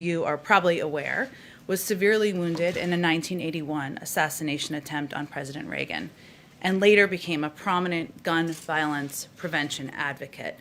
you are probably aware, was severely wounded in a 1981 assassination attempt on President Reagan, and later became a prominent gun violence prevention advocate.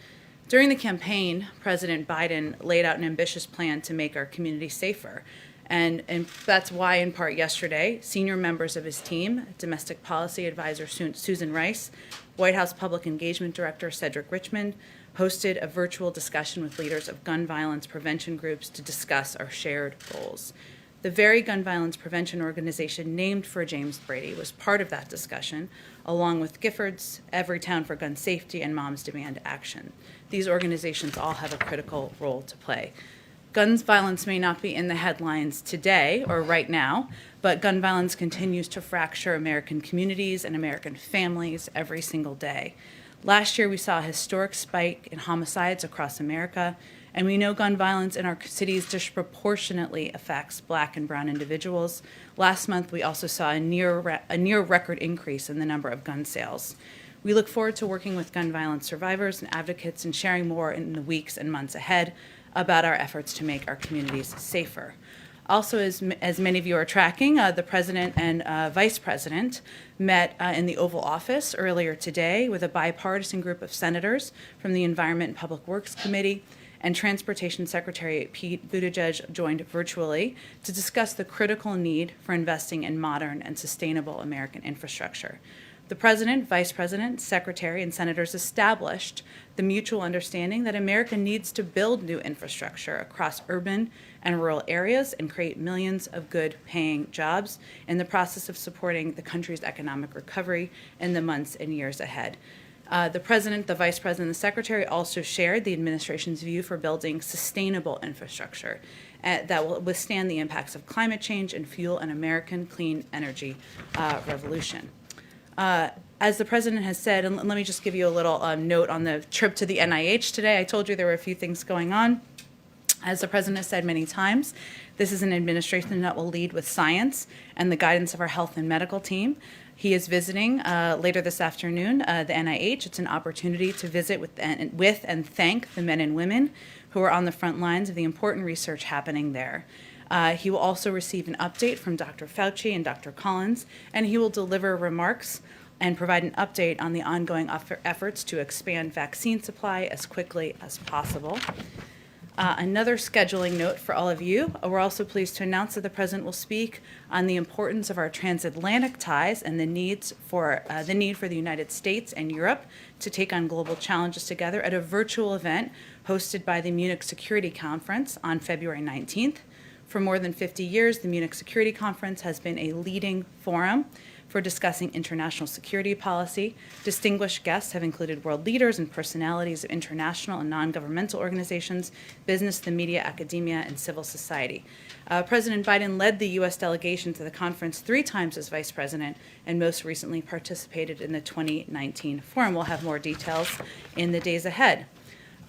During the campaign, President Biden laid out an ambitious plan to make our community safer. And that's why, in part yesterday, senior members of his team, Domestic Policy Advisor Susan Rice, White House Public Engagement Director Cedric Richmond, hosted a virtual discussion with leaders of gun violence prevention groups to discuss our shared goals. The very gun violence prevention organization named for James Brady was part of that discussion, along with Giffords, Everytown for Gun Safety, and Moms Demand Action. These organizations all have a critical role to play. Gun violence may not be in the headlines today or right now, but gun violence continues to fracture American communities and American families every single day. Last year, we saw a historic spike in homicides across America, and we know gun violence in our cities disproportionately affects Black and brown individuals. Last month, we also saw a near record increase in the number of gun sales. We look forward to working with gun violence survivors and advocates and sharing more in the weeks and months ahead about our efforts to make our communities safer. Also, as many of you are tracking, the President and Vice President met in the Oval Office earlier today with a bipartisan group of senators from the Environment and Public Works Committee, and Transportation Secretary Pete Buttigieg joined virtually to discuss the critical need for investing in modern and sustainable American infrastructure. The President, Vice President, Secretary, and Senators established the mutual understanding that America needs to build new infrastructure across urban and rural areas and create millions of good-paying jobs in the process of supporting the country's economic recovery in the months and years ahead. The President, the Vice President, and the Secretary also shared the administration's view for building sustainable infrastructure that will withstand the impacts of climate change and fuel an American clean energy revolution. As the President has said, and let me just give you a little note on the trip to the NIH today. I told you there were a few things going on. As the President has said many times, this is an administration that will lead with science and the guidance of our health and medical team. He is visiting later this afternoon the NIH. It's an opportunity to visit with and thank the men and women who are on the front lines of the important research happening there. He will also receive an update from Dr. Fauci and Dr. Collins, and he will deliver remarks and provide an update on the ongoing efforts to expand vaccine supply as quickly as possible. Another scheduling note for all of you, we're also pleased to announce that the President will speak on the importance of our transatlantic ties and the need for the United States and Europe to take on global challenges together at a virtual event hosted by the Munich Security Conference on February 19th. For more than 50 years, the Munich Security Conference has been a leading forum for discussing international security policy. Distinguished guests have included world leaders and personalities of international and non-governmental organizations, business, the media, academia, and civil society. President Biden led the U.S. delegation to the conference 3 times as vice president and most recently participated in the 2019 forum. We'll have more details in the days ahead.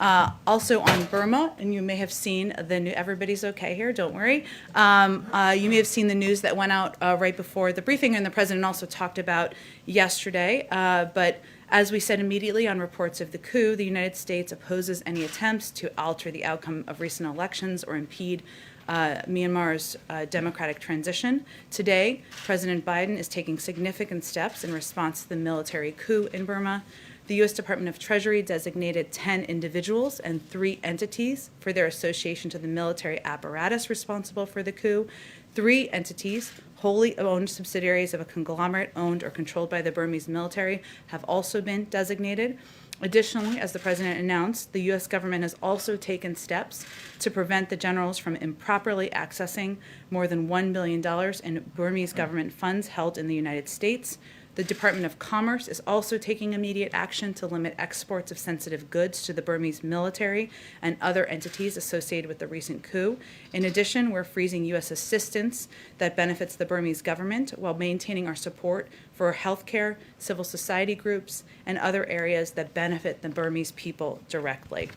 Also on Burma, and you may have seen the new, everybody's okay here, don't worry. You may have seen the news that went out right before the briefing, and the President also talked about yesterday. But as we said immediately on reports of the coup, the United States opposes any attempts to alter the outcome of recent elections or impede Myanmar's democratic transition. Today, President Biden is taking significant steps in response to the military coup in Burma. The U.S. Department of Treasury designated 10 individuals and 3 entities for their association to the military apparatus responsible for the coup. 3 entities, wholly owned subsidiaries of a conglomerate owned or controlled by the Burmese military, have also been designated. Additionally, as the President announced, the U.S. government has also taken steps to prevent the generals from improperly accessing more than $1 billion in Burmese government funds held in the United States. The Department of Commerce is also taking immediate action to limit exports of sensitive goods to the Burmese military and other entities associated with the recent coup. In addition, we're freezing U.S. assistance that benefits the Burmese government while maintaining our support for healthcare, civil society groups, and other areas that benefit the Burmese people directly.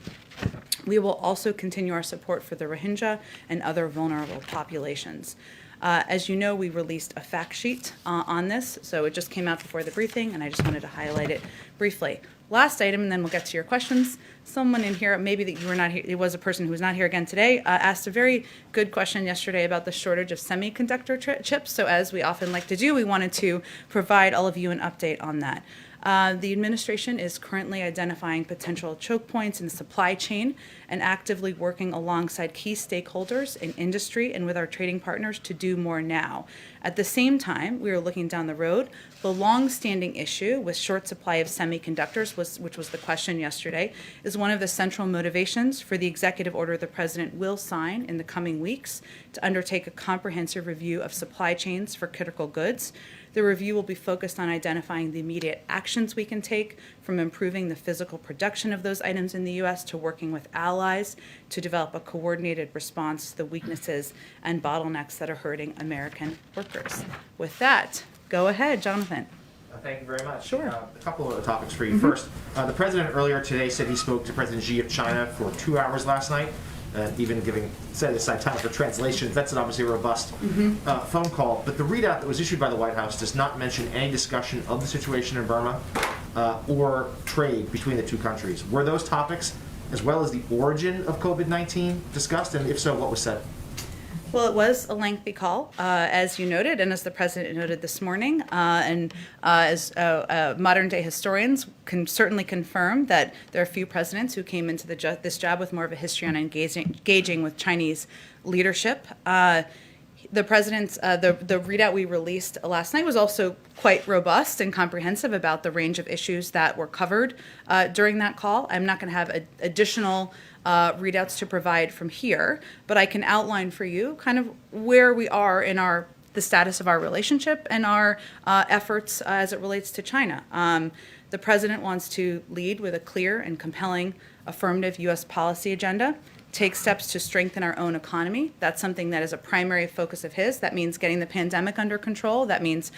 We will also continue our support for the Rohingya and other vulnerable populations. As you know, we released a fact sheet on this, so it just came out before the briefing, and I just wanted to highlight it briefly. last item, and then we'll get to your questions. Someone in here, maybe that you were not here, it was a person who was not here again today, asked a very good question yesterday about the shortage of semiconductor chips. So as we often like to do, we wanted to provide all of you an update on that. The administration is currently identifying potential choke points in the supply chain and actively working alongside key stakeholders in industry and with our trading partners to do more now. At the same time, we are looking down the road. The long-standing issue with short supply of semiconductors, which was the question yesterday, is one of the central motivations for the executive order the president will sign in the coming weeks to undertake a comprehensive review of supply chains for critical goods. The review will be focused on identifying the immediate actions we can take, from improving the physical production of those items in the U.S. to working with allies to develop a coordinated response to the weaknesses and bottlenecks that are hurting American workers. With that, go ahead, Jonathan. Thank you very much. Sure. A couple of topics for you. First, the president earlier today said he spoke to President Xi of China for 2 hours last night, even set aside time for translations. That's an obviously robust phone call. But the readout that was issued by the White House does not mention any discussion of the situation in Burma or trade between the two countries. Were those topics, as well as the origin of COVID-19, discussed? And if so, what was said? Well, it was a lengthy call, as you noted, and as the president noted this morning, and as modern-day historians can certainly confirm that there are few presidents who came into this job with more of a history on engaging with Chinese leadership. The president's the readout we released last night was also quite robust and comprehensive about the range of issues that were covered during that call. I'm not going to have additional readouts to provide from here, but I can outline for you kind of where we are in the status of our relationship and our efforts as it relates to China. The president wants to lead with a clear and compelling affirmative U.S. policy agenda, take steps to strengthen our own economy. That's something that is a primary focus of his. That means getting the pandemic under control. That means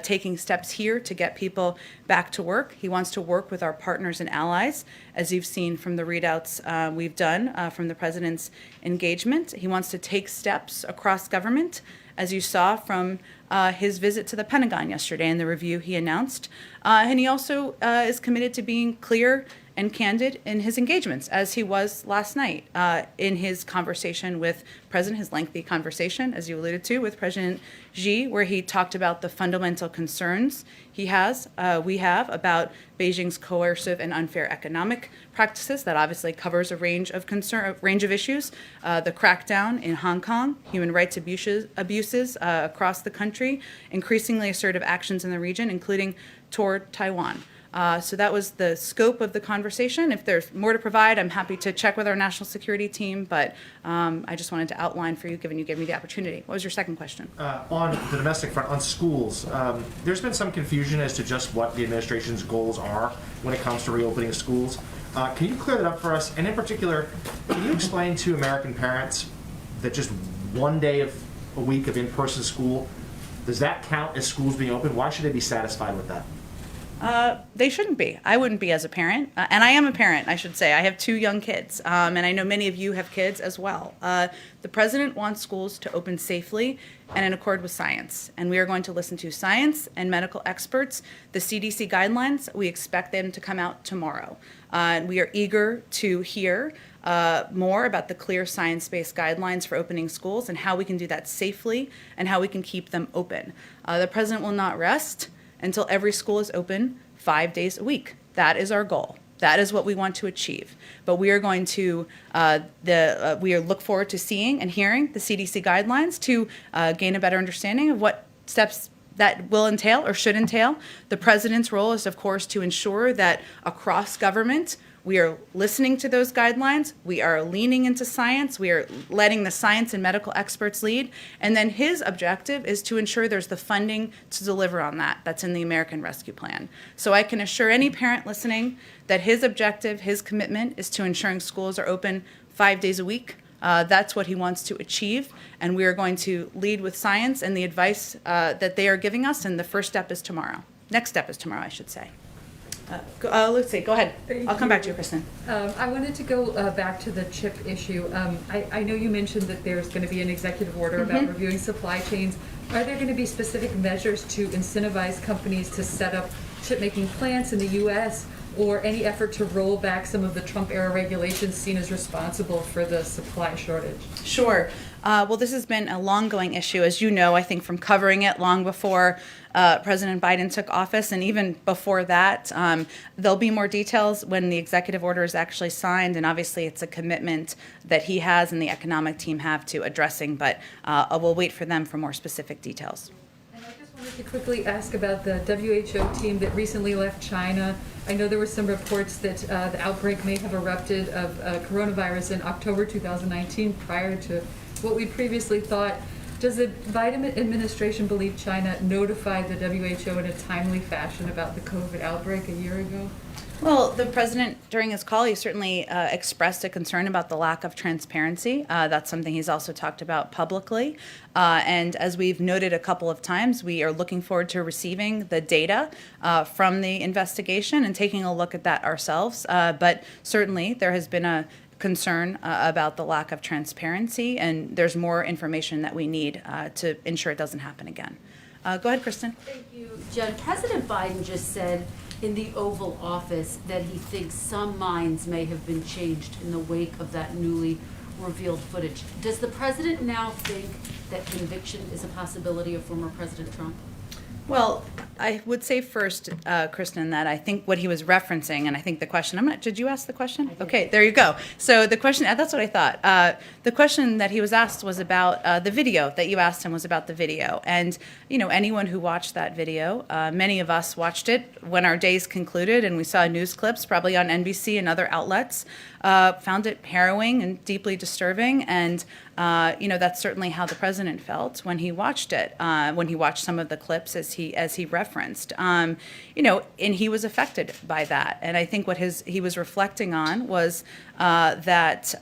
taking steps here to get people back to work. He wants to work with our partners and allies, as you've seen from the readouts we've done from the president's engagement. He wants to take steps across government, as you saw from his visit to the Pentagon yesterday and the review he announced. And he also is committed to being clear and candid in his engagements, as he was last night in his conversation with his lengthy conversation, as you alluded to, with President Xi, where he talked about the fundamental concerns we have about Beijing's coercive and unfair economic practices. That obviously covers a range of issues, the crackdown in Hong Kong, human rights abuses across the country, increasingly assertive actions in the region, including toward Taiwan. So that was the scope of the conversation. If there's more to provide, I'm happy to check with our national security team, but I just wanted to outline for you, given you gave me the opportunity. What was your second question? On the domestic front, on schools, there's been some confusion as to just what the administration's goals are when it comes to reopening schools. Can you clear that up for us? And in particular, can you explain to American parents that just one day of a week of in-person school, does that count as schools being open? Why should they be satisfied with that? They shouldn't be. I wouldn't be as a parent. And I am a parent, I should say. I have 2 young kids, and I know many of you have kids as well. The president wants schools to open safely and in accord with science. And we are going to listen to science and medical experts. The CDC guidelines, we expect them to come out tomorrow. We are eager to hear more about the clear science-based guidelines for opening schools and how we can do that safely and how we can keep them open. The president will not rest until every school is open 5 days a week. That is our goal. That is what we want to achieve. But we are going to look forward to seeing and hearing the CDC guidelines to gain a better understanding of what steps that will entail or should entail. The president's role is, of course, to ensure that across government we are listening to those guidelines, we are leaning into science, we are letting the science and medical experts lead, and then his objective is to ensure there's the funding to deliver on that. That's in the American Rescue Plan. So I can assure any parent listening that his objective, his commitment is to ensuring schools are open 5 days a week. That's what he wants to achieve, and we are going to lead with science and the advice that they are giving us, and the first step is tomorrow. Next step is tomorrow, I should say. Let's see, go ahead. I'll come back to you, Kristen. I wanted to go back to the chip issue. I know you mentioned that there's going to be an executive order about reviewing supply chains. Are there going to be specific measures to incentivize companies to set up chip-making plants in the U.S.? or any effort to roll back some of the Trump-era regulations seen as responsible for the supply shortage? Sure. Well, this has been a long-going issue, as you know, I think from covering it long before President Biden took office, and even before that. There'll be more details when the executive order is actually signed, and obviously it's a commitment that he has and the economic team have to addressing, but we'll wait for them for more specific details. And I just wanted to quickly ask about the WHO team that recently left China. I know there were some reports that the outbreak may have erupted of coronavirus in October 2019, prior to what we previously thought. Does the Biden administration believe China notified the WHO in a timely fashion about the COVID outbreak a year ago? Well, the president, during his call, he certainly expressed a concern about the lack of transparency. That's something he's also talked about publicly. And as we've noted a couple of times, we are looking forward to receiving the data from the investigation and taking a look at that ourselves. But certainly there has been a concern about the lack of transparency, and there's more information that we need to ensure it doesn't happen again. Go ahead, Kristen. Thank you, Jen. President Biden just said in the Oval Office that he thinks some minds may have been changed in the wake of that newly revealed footage. Does the president now think that conviction is a possibility of former President Trump? Well, I would say first, Kristen, that I think what he was referencing, and I think the question, did you ask the question? Okay, there you go. So the question, that's what I thought. The question that he was asked was about the video, that you asked him was about the video. And, you know, anyone who watched that video, many of us watched it when our days concluded, and we saw news clips, probably on NBC and other outlets, found it harrowing and deeply disturbing. And, you know, that's certainly how the president felt when he watched it, when he watched some of the clips as he referenced. You know, and he was affected by that. And I think what he was reflecting on was that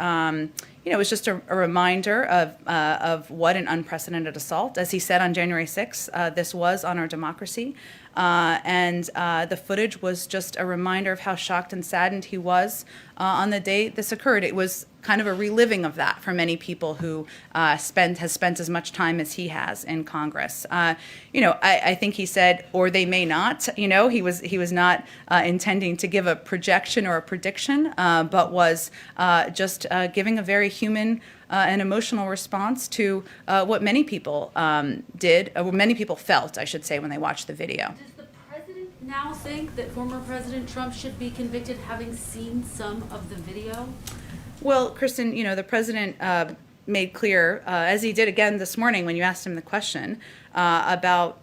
you know, it was just a reminder of what an unprecedented assault, as he said on January 6th, this was on our democracy. And the footage was just a reminder of how shocked and saddened he was on the day this occurred. It was kind of a reliving of that for many people who has spent as much time as he has in Congress. You know, I think he said, or they may not. You know, he was not intending to give a projection or a prediction, but was just giving a very human and emotional response to what many people did, or what many people felt, I should say, when they watched the video. Does the president now think that former President Trump should be convicted, having seen some of the video? Well, Kristen, you know, the president made clear, as he did again this morning when you asked him the question, about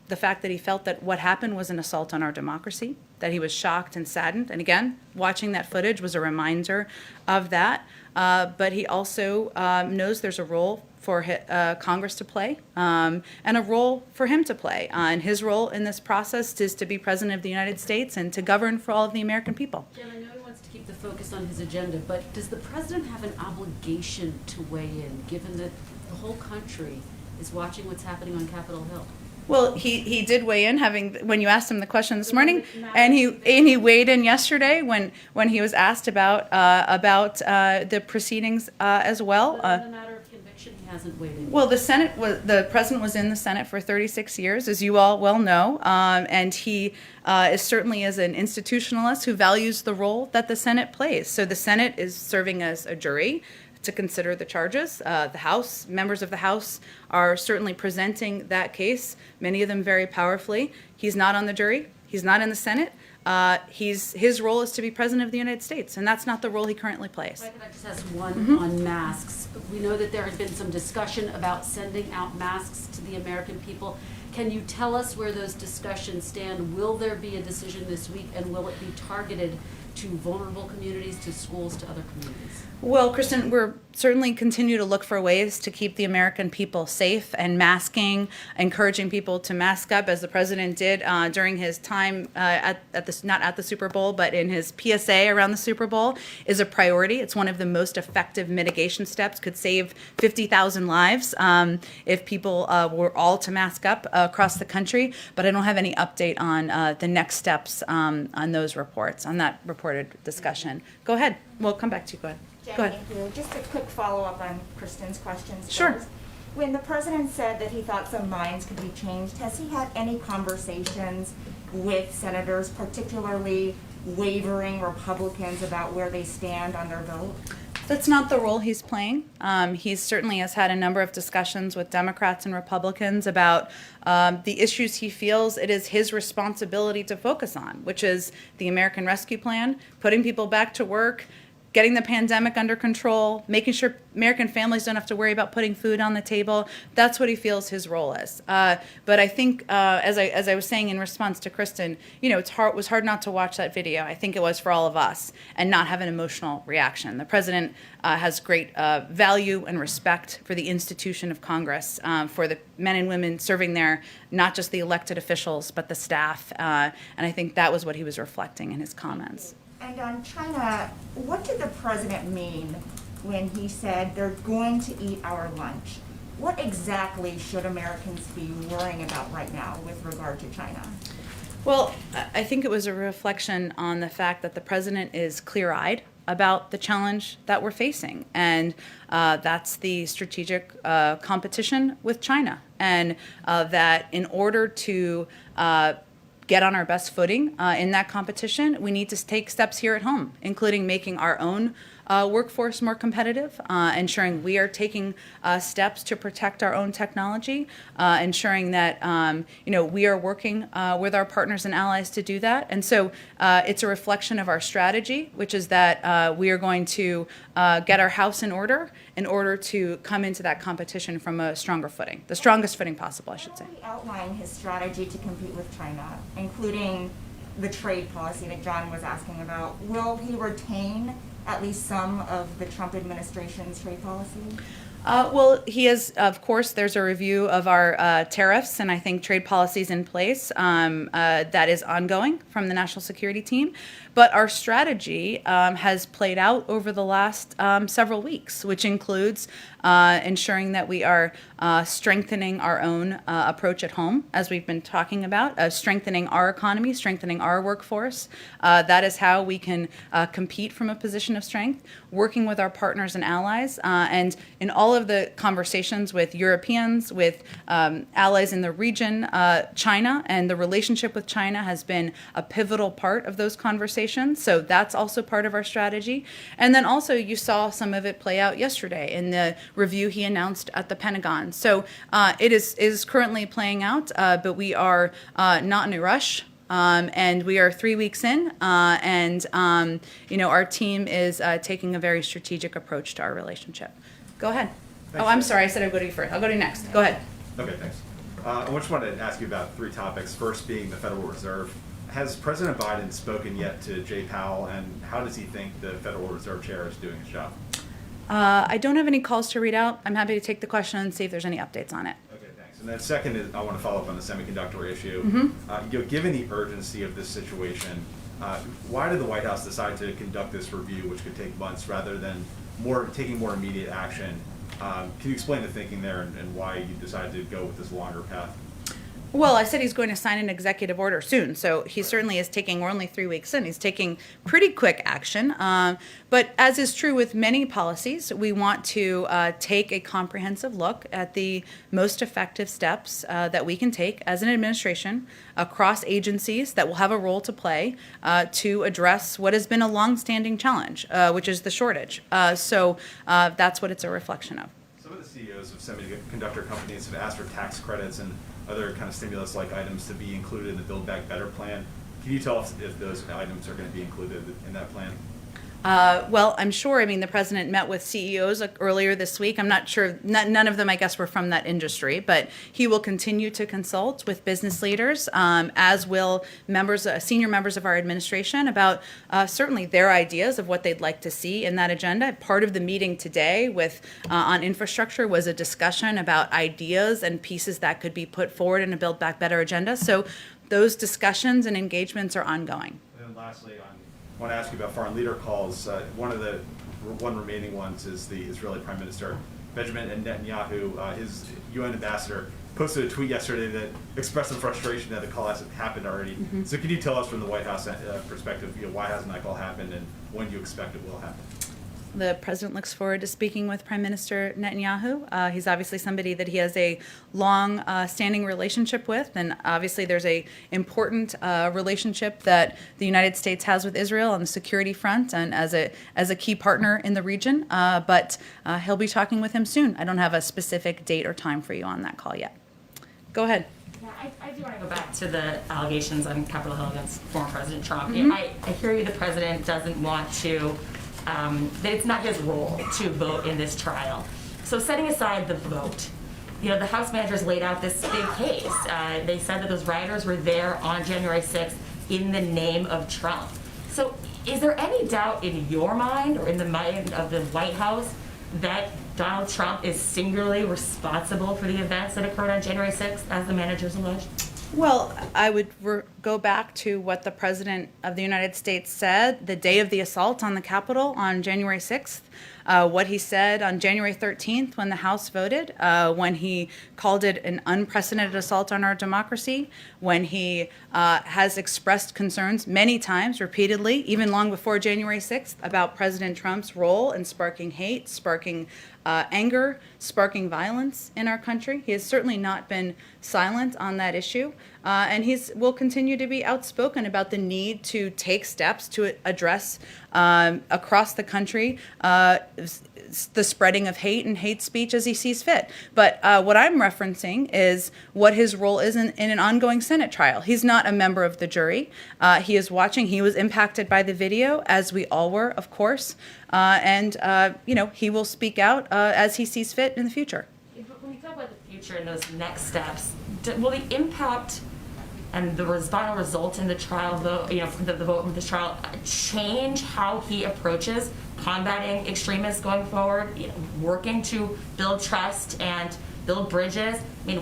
the fact that he felt that what happened was an assault on our democracy, that he was shocked and saddened. And again, watching that footage was a reminder of that. But he also knows there's a role for Congress to play and a role for him to play. And his role in this process is to be president of the United States and to govern for all of the American people. Jim, I know he wants to keep the focus on his agenda, but does the president have an obligation to weigh in, given that the whole country is watching what's happening on Capitol Hill? Well, he did weigh in, when you asked him the question this morning, and he weighed in yesterday when he was asked about the proceedings as well. But in the matter of conviction, he hasn't weighed in. Well, the president was in the Senate for 36 years, as you all well know, and he is certainly as an institutionalist who values the role that the Senate plays. So the Senate is serving as a jury to consider the charges. The House, members of the House are certainly presenting that case, many of them very powerfully. He's not on the jury. He's not in the Senate. His role is to be president of the United States, and that's not the role he currently plays. If I could just ask one on masks. We know that there has been some discussion about sending out masks to the American people. Can you tell us where those discussions stand? Will there be a decision this week, and will it be targeted to vulnerable communities, to schools, to other communities? Well, Kristen, we're certainly continue to look for ways to keep the American people safe, and masking, encouraging people to mask up, as the president did during his time not at the Super Bowl, but in his PSA around the Super Bowl, is a priority. It's one of the most effective mitigation steps. Could save 50,000 lives if people were all to mask up across the country. But I don't have any update on the next steps on those reports, on that reported discussion. Go ahead. We'll come back to you. Go ahead. Jen, Go ahead. thank you. Just a quick follow-up on Kristen's questions. Sure. First. When the president said that he thought some minds could be changed, has he had any conversations with senators, particularly wavering Republicans about where they stand on their vote? That's not the role he's playing. He certainly has had a number of discussions with Democrats and Republicans about the issues he feels it is his responsibility to focus on, which is the American Rescue Plan, putting people back to work, getting the pandemic under control, making sure American families don't have to worry about putting food on the table. That's what he feels his role is. But I think, as I was saying in response to Kristen, it was hard not to watch that video. I think it was for all of us, and not have an emotional reaction. The president has great value and respect for the institution of Congress, for the men and women serving there, not just the elected officials, but the staff. And I think that was what he was reflecting in his comments. And on China, what did the president mean when he said they're going to eat our lunch? What exactly should Americans be worrying about right now with regard to China? Well, I think it was a reflection on the fact that the president is clear-eyed about the challenge that we're facing, and that's the strategic competition with China, and that in order to get on our best footing in that competition, we need to take steps here at home, including making our own workforce more competitive, ensuring we are taking steps to protect our own technology, ensuring that we are working with our partners and allies to do that. And so it's a reflection of our strategy, which is that we are going to get our house in order to come into that competition from a stronger footing, the strongest footing possible, I should say. He outlined his strategy to compete with China, including the trade policy that John was asking about. Will he retain at least some of the Trump administration's trade policy? Well, he is, of course, there's a review of our tariffs and I think trade policies in place that is ongoing from the national security team. But our strategy has played out over the last several weeks, which includes ensuring that we are strengthening our own approach at home, as we've been talking about, strengthening our economy, strengthening our workforce. That is how we can compete from a position of strength, working with our partners and allies. And in all of the conversations with Europeans, with allies in the region, China, and the relationship with China has been a pivotal part of those conversations. So that's also part of our strategy. And then also you saw some of it play out yesterday in the review he announced at the Pentagon. So it is currently playing out, but we are not in a rush. And we are 3 weeks in, and our team is taking a very strategic approach to our relationship. Go ahead. Thanks. Oh, I'm sorry. I said I'd go to you first. I'll go to you next. Go ahead. Okay, thanks. I just wanted to ask you about 3 topics. First being the Federal Reserve. Has President Biden spoken yet to Jay Powell, and how does he think the Federal Reserve Chair is doing his job? I don't have any calls to read out. I'm happy to take the question and see if there's any updates on it. Okay, thanks. And then second is, I want to follow up on the semiconductor issue. Given the urgency of this situation, why did the White House decide to conduct this review, which could take months, rather than taking more immediate action? Can you explain the thinking there and why you decided to go with this longer path? Well, I said he's going to sign an executive order soon, so he certainly is taking, we're only 3 weeks in, he's taking pretty quick action. But as is true with many policies, we want to take a comprehensive look at the most effective steps that we can take as an administration across agencies that will have a role to play to address what has been a longstanding challenge, which is the shortage. So that's what it's a reflection of. Some of the CEOs of semiconductor companies have asked for tax credits and other kind of stimulus-like items to be included in the Build Back Better plan. Can you tell us if those items are going to be included in that plan? Well, I'm sure. I mean, the president met with CEOs earlier this week. I'm not sure. None of them, I guess, were from that industry. But he will continue to consult with business leaders, as will senior members of our administration, about certainly their ideas of what they'd like to see in that agenda. Part of the meeting today on infrastructure was a discussion about ideas and pieces that could be put forward in a Build Back Better agenda. So those discussions and engagements are ongoing. And then lastly, I want to ask you about foreign leader calls. One remaining ones is the Israeli Prime Minister Benjamin Netanyahu. His UN ambassador posted a tweet yesterday that expressed some frustration that the call hasn't happened already. So can you tell us from the White House perspective, why hasn't that call happened and when do you expect it will happen? The president looks forward to speaking with Prime Minister Netanyahu. He's obviously somebody that he has a long standing relationship with, and obviously there's a important relationship that the United States has with Israel on the security front and as a key partner in the region. But he'll be talking with him soon. I don't have a specific date or time for you on that call yet. Go ahead. Yeah, I do want to go back to the allegations on Capitol Hill against former President Trump. Mm-hmm. I hear you, the president doesn't want to, that it's not his role to vote in this trial. So setting aside the vote, the House managers laid out this big case. They said that those rioters were there on January 6th in the name of Trump. So is there any doubt in your mind or in the mind of the White House that Donald Trump is singularly responsible for the events that occurred on January 6th, as the managers alleged? Well, I would go back to what the President of the United States said the day of the assault on the Capitol on January 6th, what he said on January 13th when the House voted, when he called it an unprecedented assault on our democracy, when he has expressed concerns many times, repeatedly, even long before January 6th, about President Trump's role in sparking hate, sparking anger, sparking violence in our country. He has certainly not been silent on that issue, and will continue to be outspoken about the need to take steps to address across the country the spreading of hate and hate speech as he sees fit. But what I'm referencing is what his role is in an ongoing Senate trial. He's not a member of the jury. He is watching. He was impacted by the video, as we all were, of course. And he will speak out as he sees fit in the future. When you talk about the future and those next steps, will the impact and the final result in the trial, the vote of this trial, change how he approaches combating extremists going forward, working to build trust and build bridges? I mean,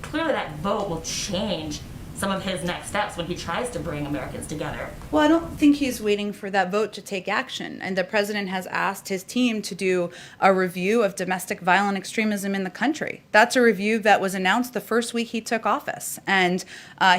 clearly that vote will change some of his next steps when he tries to bring Americans together. Well, I don't think he's waiting for that vote to take action. And the president has asked his team to do a review of domestic violent extremism in the country. That's a review that was announced the first week he took office. And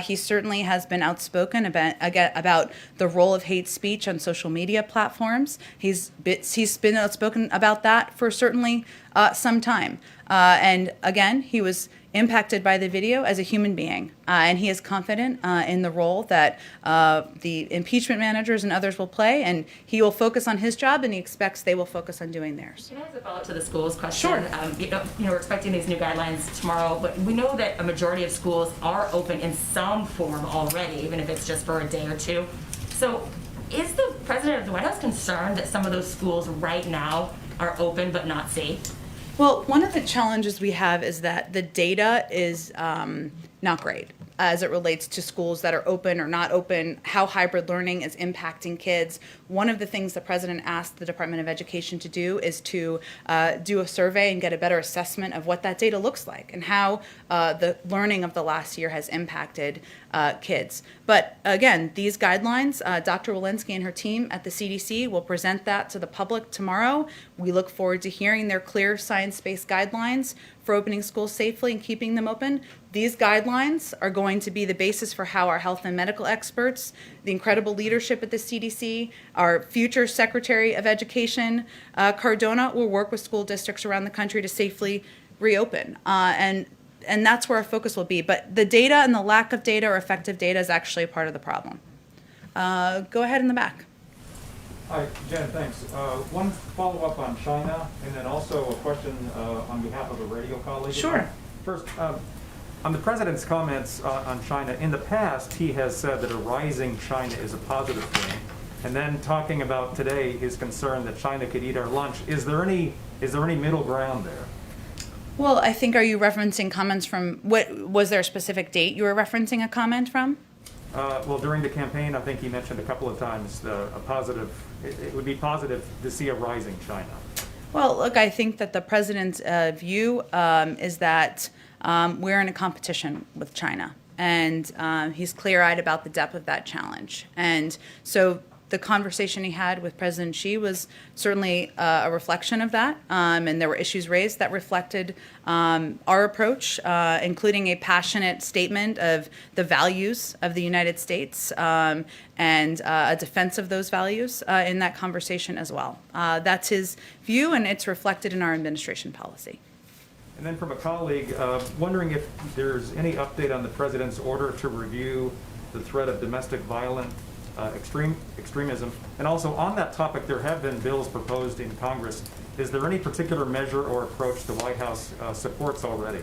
he certainly has been outspoken about the role of hate speech on social media platforms. He's been outspoken about that for certainly some time. And again, he was impacted by the video as a human being. And he is confident in the role that the impeachment managers and others will play. And he will focus on his job, and he expects they will focus on doing theirs. Can I ask a follow-up to the schools question? Sure. We're expecting these new guidelines tomorrow, but we know that a majority of schools are open in some form already, even if it's just for a day or two. So is the president of the White House concerned that some of those schools right now are open but not safe? Well, one of the challenges we have is that the data is not great as it relates to schools that are open or not open, how hybrid learning is impacting kids. One of the things the president asked the Department of Education to do is to do a survey and get a better assessment of what that data looks like and how the learning of the last year has impacted kids. But again, these guidelines, Dr. Walensky and her team at the CDC will present that to the public tomorrow. We look forward to hearing their clear science-based guidelines for opening schools safely and keeping them open. These guidelines are going to be the basis for how our health and medical experts, the incredible leadership at the CDC, our future Secretary of Education, Cardona, will work with school districts around the country to safely reopen. And that's where our focus will be. But the data and the lack of data or effective data is actually a part of the problem. Go ahead in the back. Hi, Jen, thanks. One follow-up on China, and then also a question on behalf of a radio colleague. Sure. First, on the president's comments on China, in the past, he has said that a rising China is a positive thing. And then talking about today, his concern that China could eat our lunch. Is there any middle ground there? Well, I think, are you referencing comments from, was there a specific date you were referencing a comment from? Well, during the campaign, I think he mentioned a couple of times it would be positive to see a rising China. Well, look, I think that the president's view is that we're in a competition with China. And he's clear-eyed about the depth of that challenge. And so the conversation he had with President Xi was certainly a reflection of that, and there were issues raised that reflected our approach, including a passionate statement of the values of the United States and a defense of those values in that conversation as well. That's his view, and it's reflected in our administration policy. And then from a colleague, wondering if there's any update on the president's order to review the threat of domestic violent extremism. And also on that topic, there have been bills proposed in Congress. Is there any particular measure or approach the White House supports already?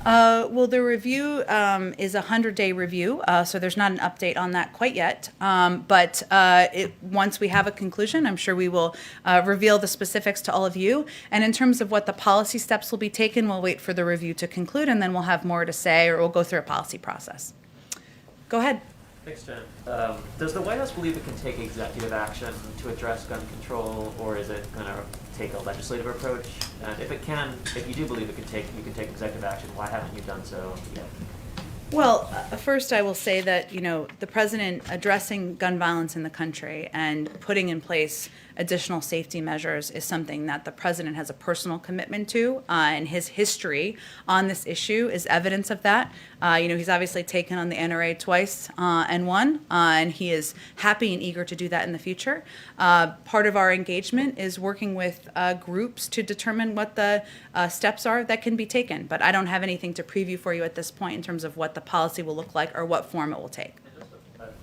Well, the review is a 100-day review, so there's not an update on that quite yet. But once we have a conclusion, I'm sure we will reveal the specifics to all of you. And in terms of what the policy steps will be taken, we'll wait for the review to conclude, and then we'll have more to say, or we'll go through a policy process. Go ahead. Thanks, Jen. Does the White House believe it can take executive action to address gun control, or is it going to take a legislative approach? And if it can, if you do believe you can take executive action, why haven't you done so yet? Well, first I will say that, the president addressing gun violence in the country and putting in place additional safety measures is something that the president has a personal commitment to, and his history on this issue is evidence of that. He's obviously taken on the NRA twice and won, and he is happy and eager to do that in the future. Part of our engagement is working with groups to determine what the steps are that can be taken, but I don't have anything to preview for you at this point in terms of what the policy will look like or what form it will take. And just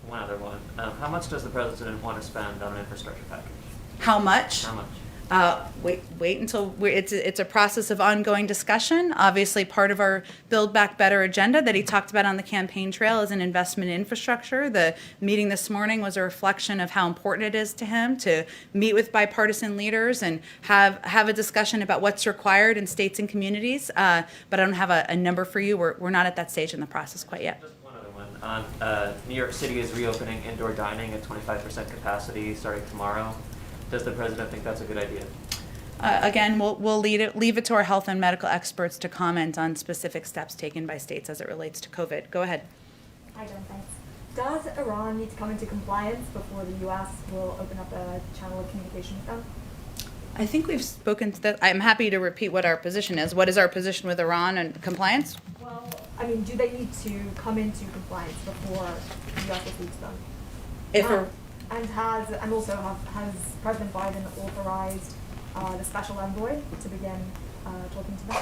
one other one. How much does the president want to spend on an infrastructure package? How much? How much? Wait until it's a process of ongoing discussion. Obviously, part of our Build Back Better agenda that he talked about on the campaign trail is an investment in infrastructure. The meeting this morning was a reflection of how important it is to him to meet with bipartisan leaders and have a discussion about what's required in states and communities. But I don't have a number for you. We're not at that stage in the process quite yet. Just one other one. New York City is reopening indoor dining at 25% capacity starting tomorrow. Does the president think that's a good idea? Again, we'll leave it to our health and medical experts to comment on specific steps taken by states as it relates to COVID. Go ahead. Hi, Jen, thanks. Does Iran need to come into compliance before the U.S. will open up a channel of communication with them? I think we've spoken to that. I'm happy to repeat what our position is. What is our position with Iran and compliance? Well, do they need to come into compliance before the U.S. will speak to them? Has President Biden authorized the special envoy to begin talking to them?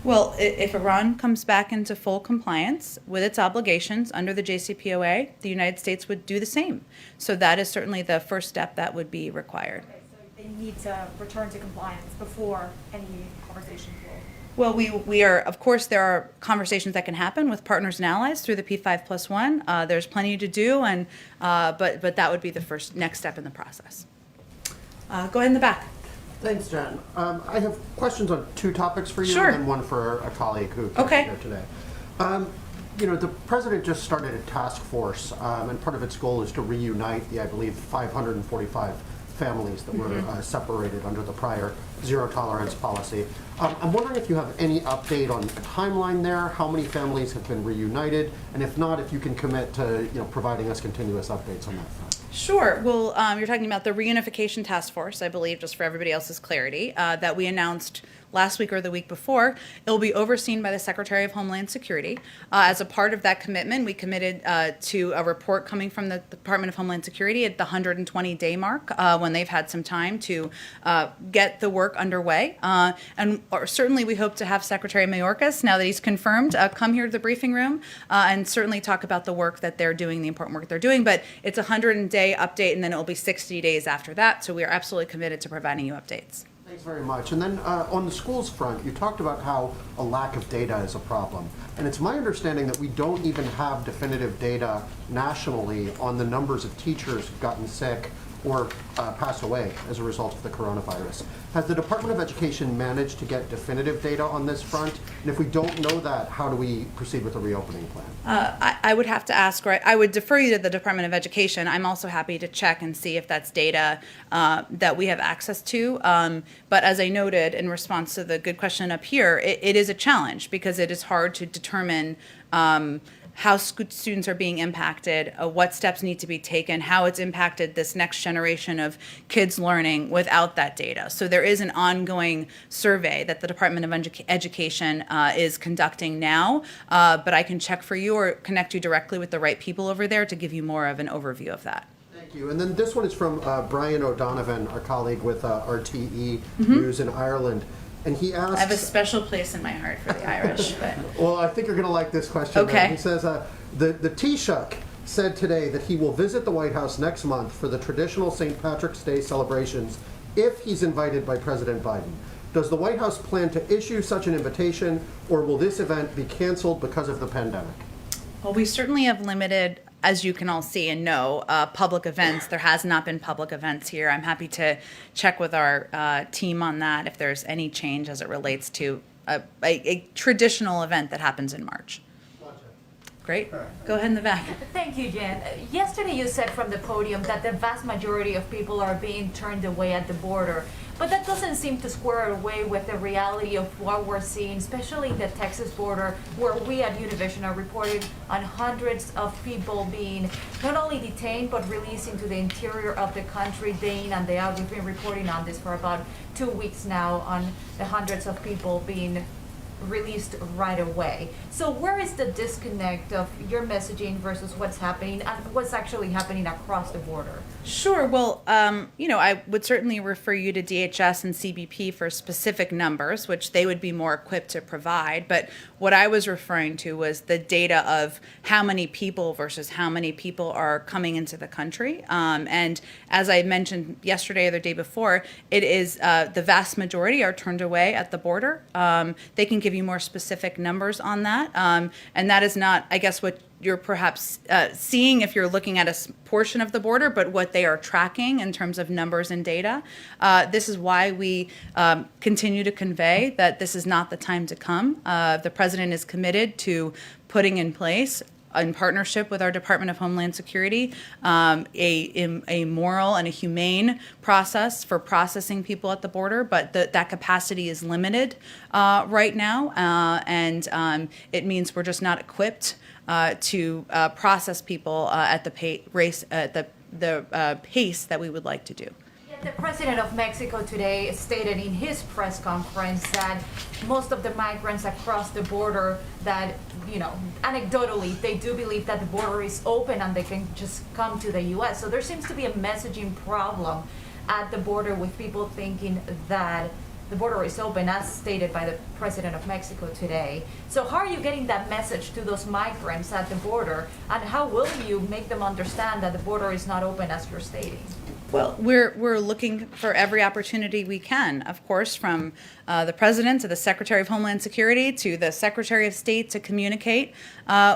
Well, if Iran comes back into full compliance with its obligations under the JCPOA, the United States would do the same. So that is certainly the first step that would be required. Okay, so they need to return to compliance before any conversations will. Well, we are, of course, there are conversations that can happen with partners and allies through the P5+1. There's plenty to do, and but that would be the next step in the process. Go ahead in the back. Thanks, Jen. I have questions on two topics for you, Sure. and then one for a colleague who can't Okay. be here today. The president just started a task force, and part of its goal is to reunite the, I believe, 545 families that were separated under the prior zero tolerance policy. I'm wondering if you have any update on a timeline there, how many families have been reunited, and if not, if you can commit to providing us continuous updates on that front. Sure. Well, you're talking about the reunification task force, I believe, just for everybody else's clarity, that we announced last week or the week before. It will be overseen by the Secretary of Homeland Security. As a part of that commitment, we committed to a report coming from the Department of Homeland Security at the 120-day mark when they've had some time to get the work underway. Certainly we hope to have Secretary Mayorkas, now that he's confirmed, come here to the briefing room and certainly talk about the work that they're doing, the important work they're doing. But it's a 100-day update, and then it will be 60 days after that. So we are absolutely committed to providing you updates. Thanks very much. And then on the schools front, you talked about how a lack of data is a problem. And it's my understanding that we don't even have definitive data nationally on the numbers of teachers who've gotten sick or pass away as a result of the coronavirus. Has the Department of Education managed to get definitive data on this front? And if we don't know that, how do we proceed with the reopening plan? I would have to ask, right? I would defer you to the Department of Education. I'm also happy to check and see if that's data that we have access to. But as I noted in response to the good question up here, it is a challenge because it is hard to determine how students are being impacted, what steps need to be taken, how it's impacted this next generation of kids learning without that data. So there is an ongoing survey that the Department of Education is conducting now, but I can check for you or connect you directly with the right people over there to give you more of an overview of that. Thank you. And then this one is from Brian O'Donovan, our colleague with RTE News in Ireland. And he asks... I have a special place in my heart for the Irish. But. Well, I think you're going to like this question. Okay. He says, the Taoiseach said today that he will visit the White House next month for the traditional St. Patrick's Day celebrations if he's invited by President Biden. Does the White House plan to issue such an invitation, or will this event be canceled because of the pandemic? Well, we certainly have limited, as you can all see and know, public events. There has not been public events here. I'm happy to check with our team on that if there's any change as it relates to a traditional event that happens in March. Great. Go ahead in the back. Thank you, Jen. Yesterday you said from the podium that the vast majority of people are being turned away at the border, but that doesn't seem to square away with the reality of what we're seeing, especially the Texas border, where we at Univision are reporting on hundreds of people being not only detained but released into the interior of the country day in and day out. We've been reporting on this for about 2 weeks now, on the hundreds of people being released right away. So where is the disconnect of your messaging versus what's happening and what's actually happening across the border? Sure. Well, I would certainly refer you to DHS and CBP for specific numbers, which they would be more equipped to provide. But what I was referring to was the data of how many people versus how many people are coming into the country. And as I mentioned yesterday or the day before, it is the vast majority are turned away at the border. They can give you more specific numbers on that. And that is not, I guess, what you're perhaps seeing if you're looking at a portion of the border, but what they are tracking in terms of numbers and data. This is why we continue to convey that this is not the time to come. The president is committed to putting in place, in partnership with our Department of Homeland Security, a moral and a humane process for processing people at the border, but that capacity is limited right now, and it means we're just not equipped to process people at the pace that we would like to do. The president of Mexico today stated in his press conference that most of the migrants across the border, that, anecdotally, they do believe that the border is open and they can just come to the U.S. So there seems to be a messaging problem at the border with people thinking that the border is open, as stated by the president of Mexico today. So how are you getting that message to those migrants at the border, and how will you make them understand that the border is not open as you're stating? Well, we're looking for every opportunity we can, of course, from the president to the Secretary of Homeland Security to the Secretary of State, to communicate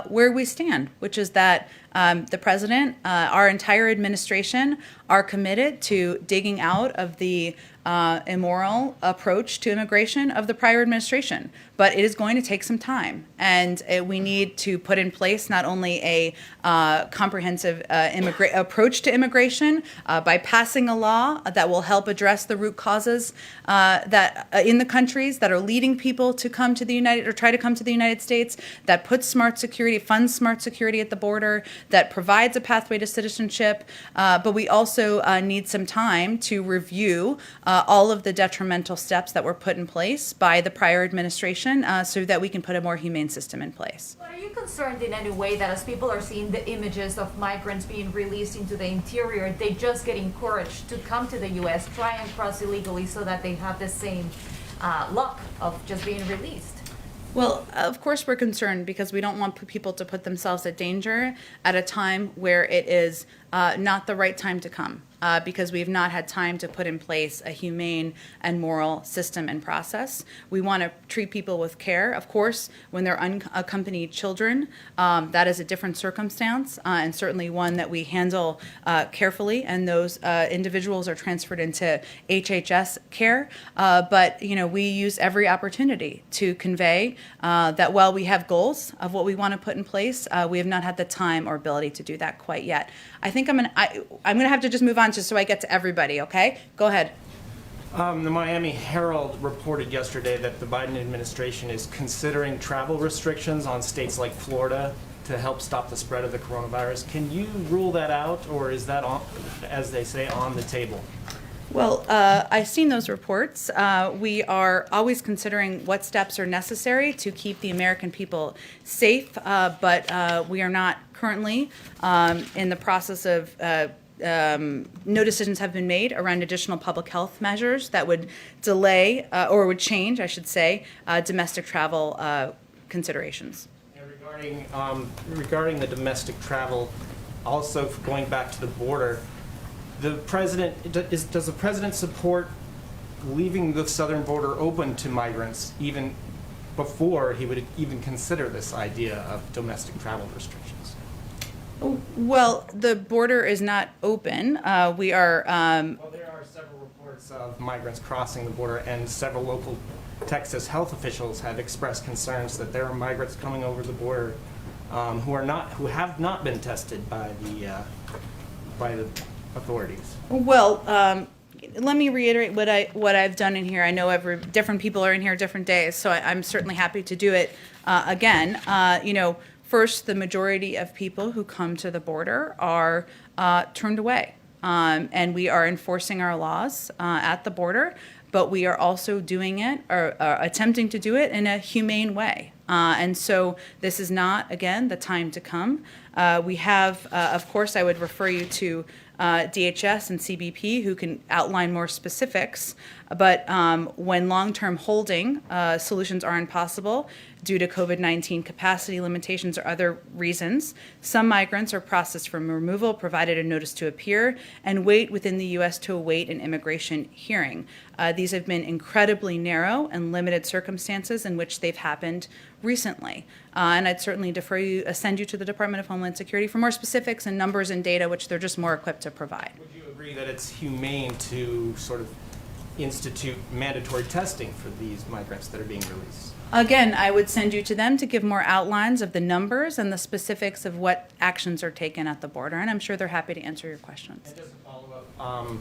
where we stand, which is that the president, our entire administration, are committed to digging out of the immoral approach to immigration of the prior administration. But it is going to take some time, and we need to put in place not only a comprehensive approach to immigration by passing a law that will help address the root causes that in the countries that are leading people to come to the try to come to the United States, that puts funds smart security at the border, that provides a pathway to citizenship. But we also need some time to review all of the detrimental steps that were put in place by the prior administration, so that we can put a more humane system in place. But are you concerned in any way that as people are seeing the images of migrants being released into the interior, they just get encouraged to come to the U.S., try and cross illegally so that they have the same luck of just being released? Well, of course we're concerned, because we don't want people to put themselves at danger at a time where it is not the right time to come. Because we've not had time to put in place a humane and moral system and process. We want to treat people with care. Of course, when they're unaccompanied children, that is a different circumstance, and certainly one that we handle carefully, and those individuals are transferred into HHS care. But we use every opportunity to convey that while we have goals of what we want to put in place, we have not had the time or ability to do that quite yet. I think I'm gonna have to just move on just so I get to everybody, okay? Go ahead. The Miami Herald reported yesterday that the Biden administration is considering travel restrictions on states like Florida, to help stop the spread of the coronavirus. Can you rule that out, or is that, on, as they say, on the table? Well, I've seen those reports. We are always considering what steps are necessary to keep the American people safe, but we are not currently in the process of no decisions have been made around additional public health measures that would delay or would change, I should say, domestic travel considerations. And regarding the domestic travel, also going back to the border, does the president support leaving the southern border open to migrants even before he would even consider this idea of domestic travel restrictions? Well, the border is not open. We are. Well, there are several reports of migrants crossing the border, and several local Texas health officials have expressed concerns that there are migrants coming over the border who have not been tested by the authorities. Well, let me reiterate what I've done in here. I know different people are in here different days, so I'm certainly happy to do it again. First, the majority of people who come to the border are turned away, and we are enforcing our laws at the border, but we are also doing it or attempting to do it in a humane way. And so this is not, again, the time to come. We have, of course, I would refer you to DHS and CBP, who can outline more specifics. But when long-term holding solutions are impossible due to COVID-19 capacity limitations or other reasons, some migrants are processed for removal, provided a notice to appear, and wait within the U.S. to await an immigration hearing. These have been incredibly narrow and limited circumstances in which they've happened recently. And I'd certainly send you to the Department of Homeland Security for more specifics and numbers and data, which they're just more equipped to provide. Would you agree that it's humane to sort of institute mandatory testing for these migrants that are being released? Again, I would send you to them to give more outlines of the numbers and the specifics of what actions are taken at the border, and I'm sure they're happy to answer your questions. And just to follow up,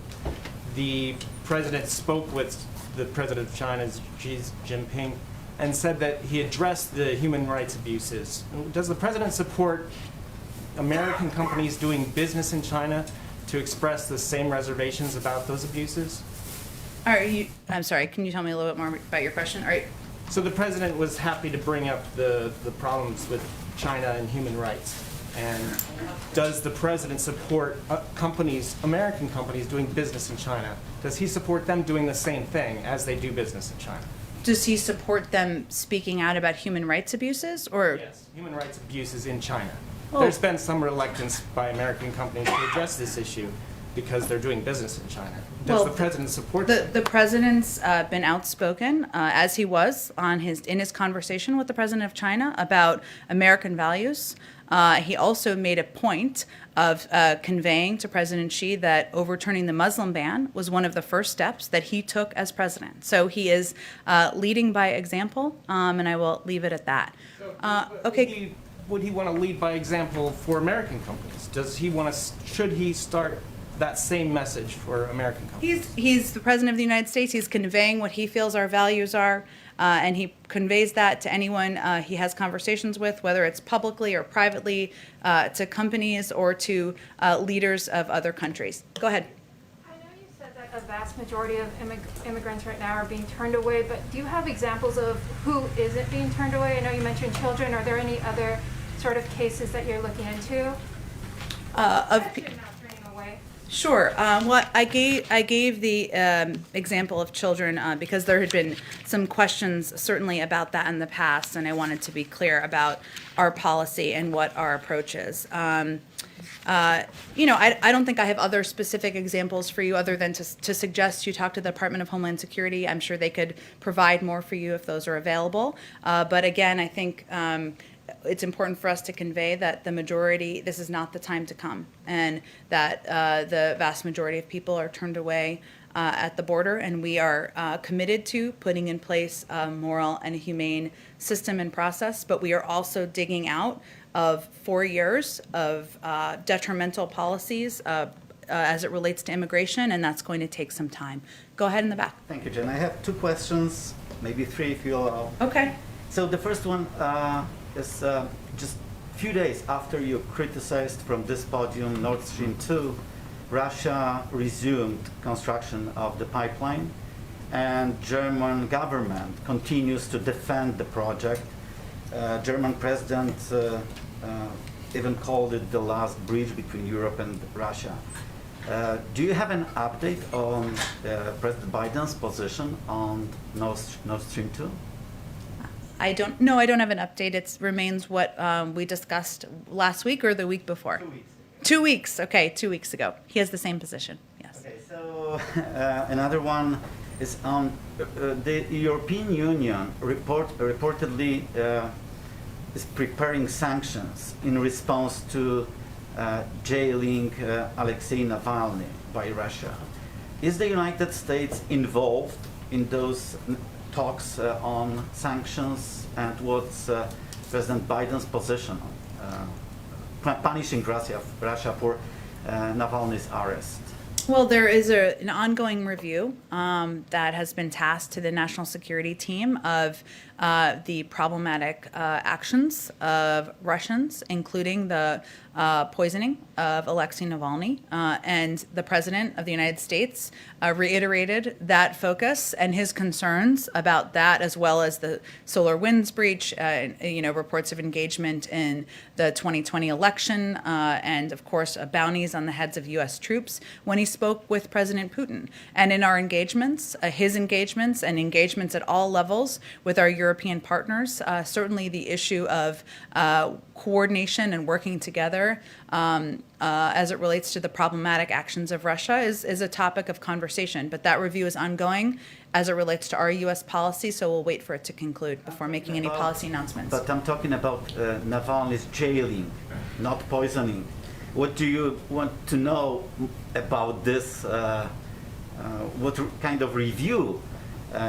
the president spoke with the president of China, Xi Jinping, and said that he addressed the human rights abuses. Does the president support American companies doing business in China to express the same reservations about those abuses? I'm sorry, can you tell me a little bit more about your question? All right. So the president was happy to bring up the problems with China and human rights. And does the president support American companies doing business in China? Does he support them doing the same thing as they do business in China? Does he support them speaking out about human rights abuses? Or Yes, human rights abuses in China. Oh. There's been some reluctance by American companies to address this issue because they're doing business in China. Does the president support that? The president's been outspoken, as he was in his conversation with the president of China about American values. He also made a point of conveying to President Xi that overturning the Muslim ban was one of the first steps that he took as president. So he is leading by example, and I will leave it at that. Okay. Would he want to lead by example for American companies? Should he start that same message for American companies? He's the president of the United States. He's conveying what he feels our values are, and he conveys that to anyone he has conversations with, whether it's publicly or privately, to companies or to leaders of other countries. Go ahead. I know you said that a vast majority of immigrants right now are being turned away, but do you have examples of who isn't being turned away? I know you mentioned children. Are there any other sort of cases that you're looking into? Sure. Well, I gave the example of children because there had been some questions certainly about that in the past, and I wanted to be clear about our policy and what our approach is. I don't think I have other specific examples for you other than to suggest you talk to the Department of Homeland Security. I'm sure they could provide more for you if those are available. But again, I think it's important for us to convey that this is not the time to come, and that the vast majority of people are turned away at the border, and we are committed to putting in place a moral and a humane system and process, but we are also digging out of 4 years of detrimental policies as it relates to immigration, and that's going to take some time. Go ahead in the back. Thank you, Jen. I have 2 questions, maybe 3 if you allow. Okay. So the first one is just few days after you criticized from this podium Nord Stream 2, Russia resumed construction of the pipeline, and German government continues to defend the project. German president even called it the last bridge between Europe and Russia. Do you have an update on President Biden's position on Nord Stream 2? I don't have an update. It remains what we discussed last week or the week before. 2 weeks. 2 weeks. Okay, 2 weeks ago. He has the same position. Yes. Okay, so another one is on the European Union reportedly is preparing sanctions in response to jailing Alexei Navalny by Russia. Is the United States involved in those talks on sanctions, and what's President Biden's position on punishing Russia for Navalny's arrest? Well, there is an ongoing review that has been tasked to the national security team of the problematic actions of Russians, including the poisoning of Alexei Navalny. And the President of the United States reiterated that focus and his concerns about that, as well as the SolarWinds breach, reports of engagement in the 2020 election, and of course, bounties on the heads of U.S. troops when he spoke with President Putin. And in our engagements, his engagements and engagements at all levels with our European partners, certainly the issue of coordination and working together as it relates to the problematic actions of Russia is a topic of conversation. But that review is ongoing as it relates to our U.S. policy, so we'll wait for it to conclude before making any policy announcements. But I'm talking about Navalny's jailing, not poisoning. What do you want to know about this? What kind of review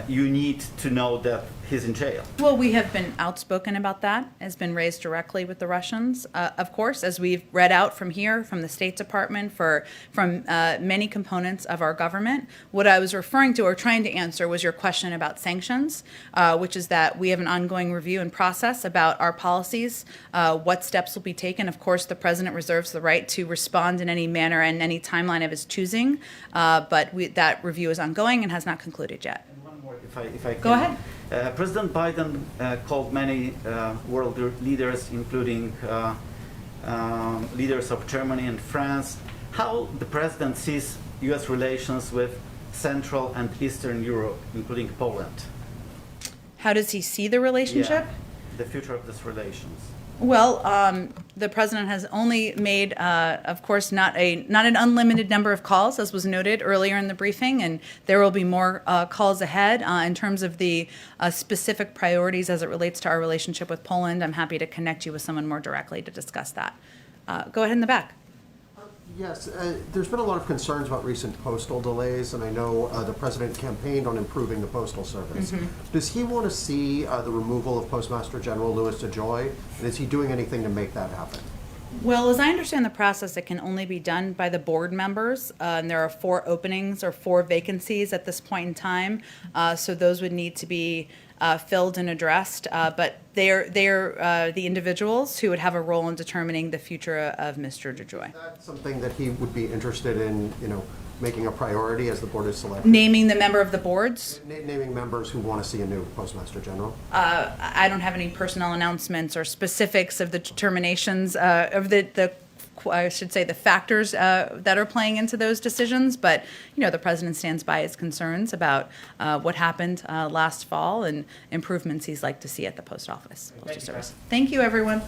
you need to know that he's in jail? Well, we have been outspoken about that. It's been raised directly with the Russians, of course, as we've read out from here, from the State Department, from many components of our government. What I was referring to or trying to answer was your question about sanctions, which is that we have an ongoing review and process about our policies, what steps will be taken. Of course, the President reserves the right to respond in any manner and any timeline of his choosing, but that review is ongoing and has not concluded yet. If I can. Go ahead. President Biden called many world leaders, including leaders of Germany and France. How the president sees U.S. relations with Central and Eastern Europe, including Poland? How does he see the relationship? Yeah, the future of these relations. Well, the president has only made, of course, not an unlimited number of calls, as was noted earlier in the briefing, and there will be more calls ahead in terms of the specific priorities as it relates to our relationship with Poland. I'm happy to connect you with someone more directly to discuss that. Go ahead in the back. Yes, there's been a lot of concerns about recent postal delays, and I know the president campaigned on improving the postal service. Does he want to see the removal of Postmaster General Louis DeJoy, and is he doing anything to make that happen? Well, as I understand the process, it can only be done by the board members, and there are 4 openings or 4 vacancies at this point in time, so those would need to be filled and addressed, but they're the individuals who would have a role in determining the future of Mr. DeJoy. Is that something that he would be interested in, making a priority as the board is selected? Naming the member of the boards? Naming members who want to see a new Postmaster General? I don't have any personnel announcements or specifics of the determinations of the I should say the factors that are playing into those decisions, but the president stands by his concerns about what happened last fall and improvements he's like to see at the post office. Postal Service. Thank you, everyone.